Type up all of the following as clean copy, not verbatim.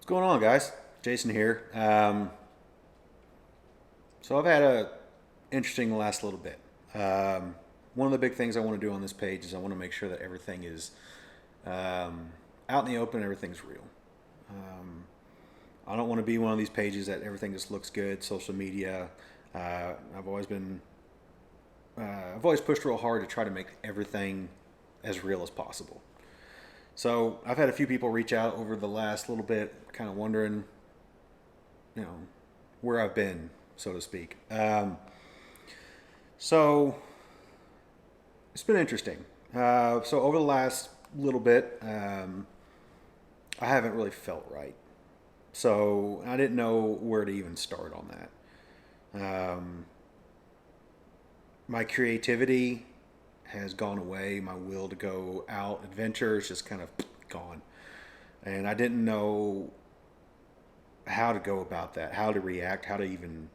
What's going on, guys? Jason here. So I've had a interesting last little bit. One of the big things I want to do on this page is I want to make sure that everything is out in the open. Everything's real. I don't want to be one of these pages that everything just looks good. Social media. I've always been. I've always pushed real hard to try to make everything as real as possible. So I've had a few people reach out over the last little bit, kind of wondering, you know, where I've been, so to speak. So it's been interesting. So over the last little bit, I haven't really felt right. So I didn't know where to even start on that. My creativity has gone away. My will to go out adventure is just kind of gone. And I didn't know how to go about that, how to react, how to even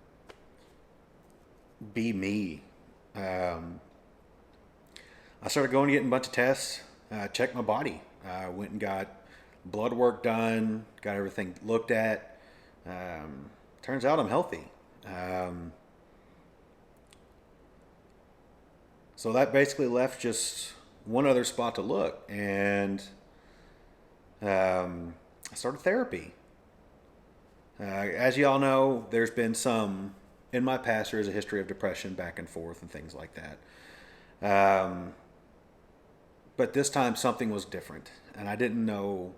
be me. Um, I started going and getting a bunch of tests, checked my body. I went and got blood work done, got everything looked at. Turns out I'm healthy. Um, so that basically left just one other spot to look, and I started therapy. As you all know, there's been some in my past. There is a history of depression back and forth and things like that. But this time something was different, and I didn't know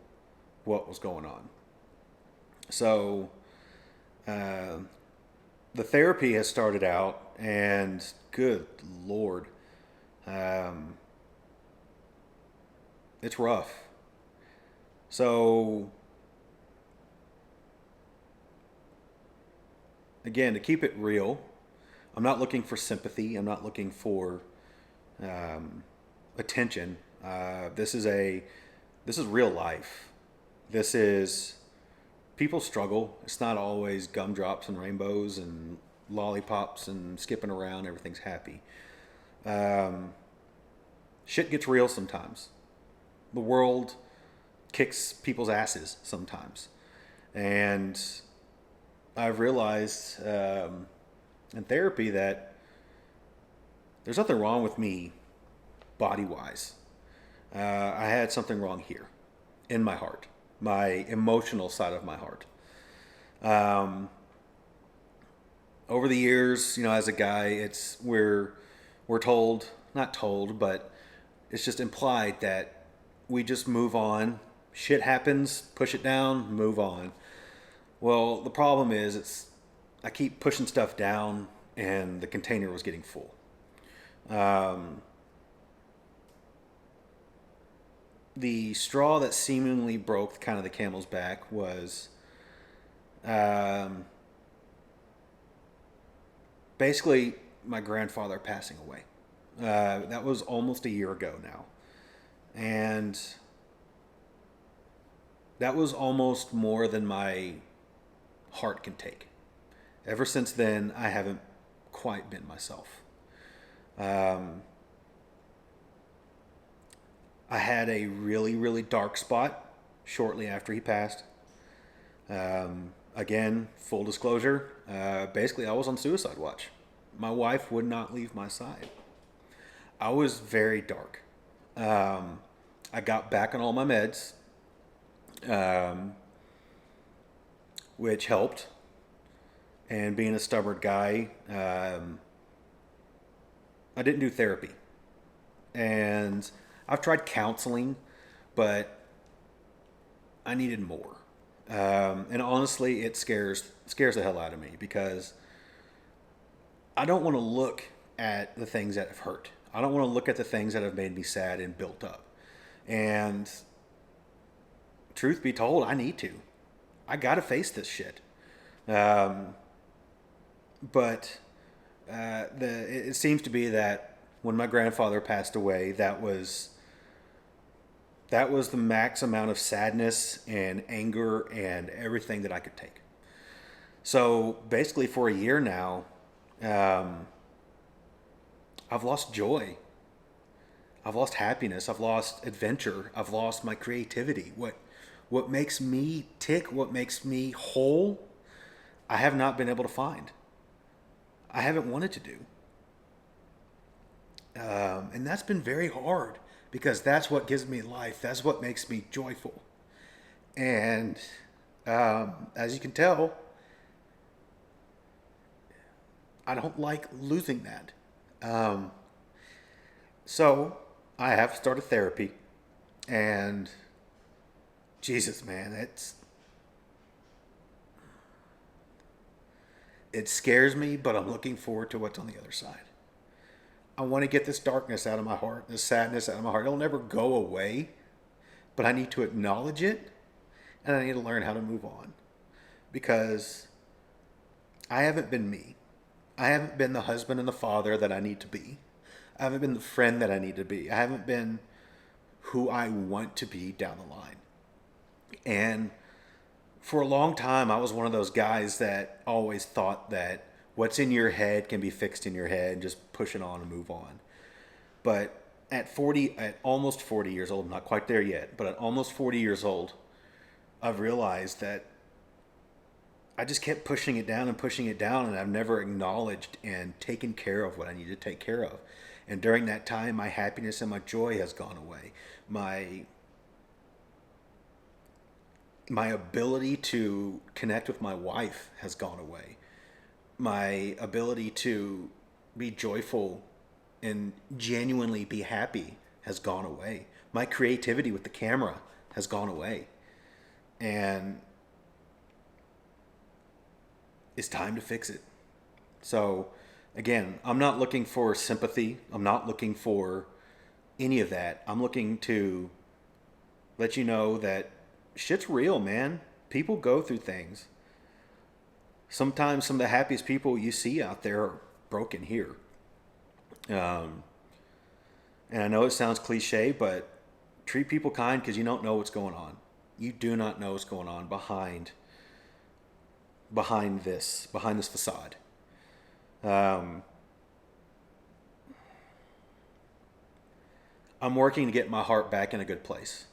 what was going on. So uh, the therapy has started out, and good lord, um, it's rough. So again, to keep it real, I'm not looking for sympathy. I'm not looking for um, attention. This is real life. This is people struggle. It's not always gumdrops and rainbows and lollipops and skipping around. Everything's happy. Um, Shit gets real sometimes. The world kicks people's asses sometimes, and I've realized in therapy that there's nothing wrong with me body wise. I had something wrong here in my heart, my emotional side of my heart. Um, Over the years, as a guy, we're told, not told, but it's just implied that we just move on. Shit happens, push it down, move on. Well, the problem is I keep pushing stuff down, and the container was getting full. Um, the straw that seemingly broke kind of the camel's back was um, basically my grandfather passing away. That was almost a year ago now, and that was almost more than my heart can take. Ever since then, I haven't quite been myself. Um, I had a really, really dark spot shortly after he passed. Again, full disclosure, basically, I was on suicide watch. My wife would not leave my side. I was very dark. Um, I got back on all my meds, um, which helped. And being a stubborn guy, I didn't do therapy. And I've tried counseling, but I needed more. And honestly, it scares the hell out of me because I don't want to look at the things that have hurt. I don't want to look at the things that have made me sad and built up. And truth be told, I need to. I got to face this shit. Um, but it seems to be that when my grandfather passed away, that was the max amount of sadness and anger and everything that I could take. So basically, for a year now, um, I've lost joy. I've lost happiness. I've lost adventure. I've lost my creativity. what makes me tick, what makes me whole, I have not been able to find. I haven't wanted to do. And that's been very hard because that's what gives me life. That's what makes me joyful. And as you can tell, I don't like losing that. Um, so I have started therapy, and Jesus, man, it scares me, but I'm looking forward to what's on the other side. I want to get this darkness out of my heart, this sadness out of my heart. It'll never go away, but I need to acknowledge it, and I need to learn how to move on because I haven't been me. I haven't been the husband and the father that I need to be. I haven't been the friend that I need to be. I haven't been who I want to be down the line. And for a long time, I was one of those guys that always thought that what's in your head can be fixed in your head and just push it on and move on. But at almost 40 years old, not quite there yet, but at almost 40 years old, I've realized that I just kept pushing it down, and I've never acknowledged and taken care of what I need to take care of. And during that time, my happiness and my joy has gone away. My ability to connect with my wife has gone away. My ability to be joyful and genuinely be happy has gone away. My creativity with the camera has gone away. And it's time to fix it. So, again, I'm not looking for sympathy. I'm not looking for any of that. I'm looking to let you know that shit's real, man. People go through things. Sometimes some of the happiest people you see out there are broken here. Um, and I know it sounds cliche, but treat people kind because you don't know what's going on. You do not know what's going on behind this facade. Um, I'm working to get my heart back in a good place.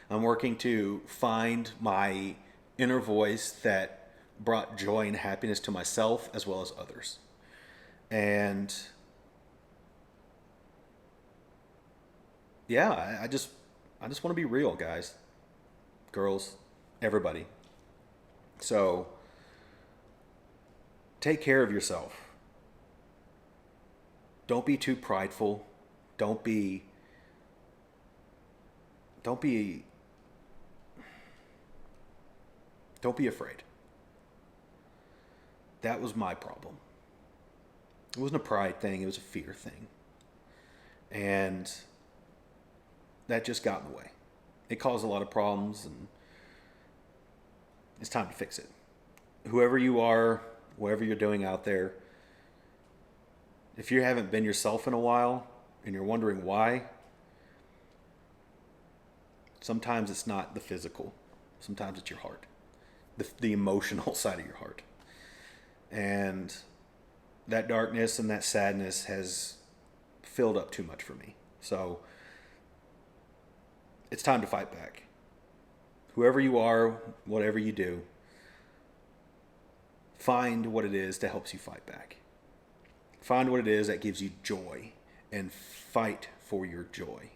I'm working to find my inner voice that brought joy and happiness to myself as well as others. And yeah, I just want to be real, guys, girls, everybody. So take care of yourself. Don't be too prideful. Don't be don't be don't be afraid. That was my problem. It wasn't a pride thing, it was a fear thing. And that just got in the way. It caused a lot of problems, and it's time to fix it. Whoever you are, whatever you're doing out there, if you haven't been yourself in a while and you're wondering why, sometimes it's not the physical. Sometimes it's your heart, the emotional side of your heart. And that darkness and that sadness has filled up too much for me. So it's time to fight back. Whoever you are, whatever you do, find what it is that helps you fight back. Find what it is that gives you joy and fight for your joy.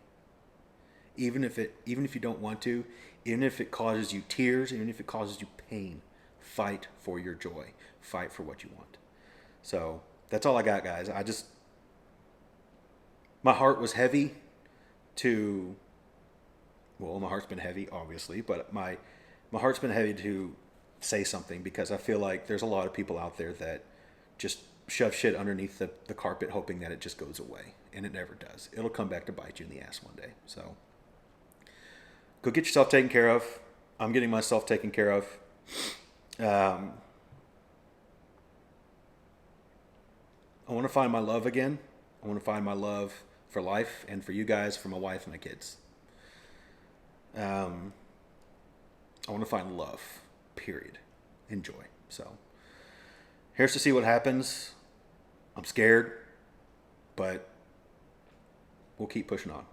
Even if you don't want to, even if it causes you tears, even if it causes you pain, fight for your joy. Fight for what you want. So that's all I got, guys. My heart was heavy to, well, my heart's been heavy, obviously, but my heart's been heavy to say something because I feel like there's a lot of people out there that just shove shit underneath the carpet hoping that it just goes away. And it never does. It'll come back to bite you in the ass one day. So go get yourself taken care of. I'm getting myself taken care of. I want to find my love again. I want to find my love for life and for you guys, for my wife and my kids. I want to find love, period. Enjoy. So here's to see what happens. I'm scared, but we'll keep pushing on.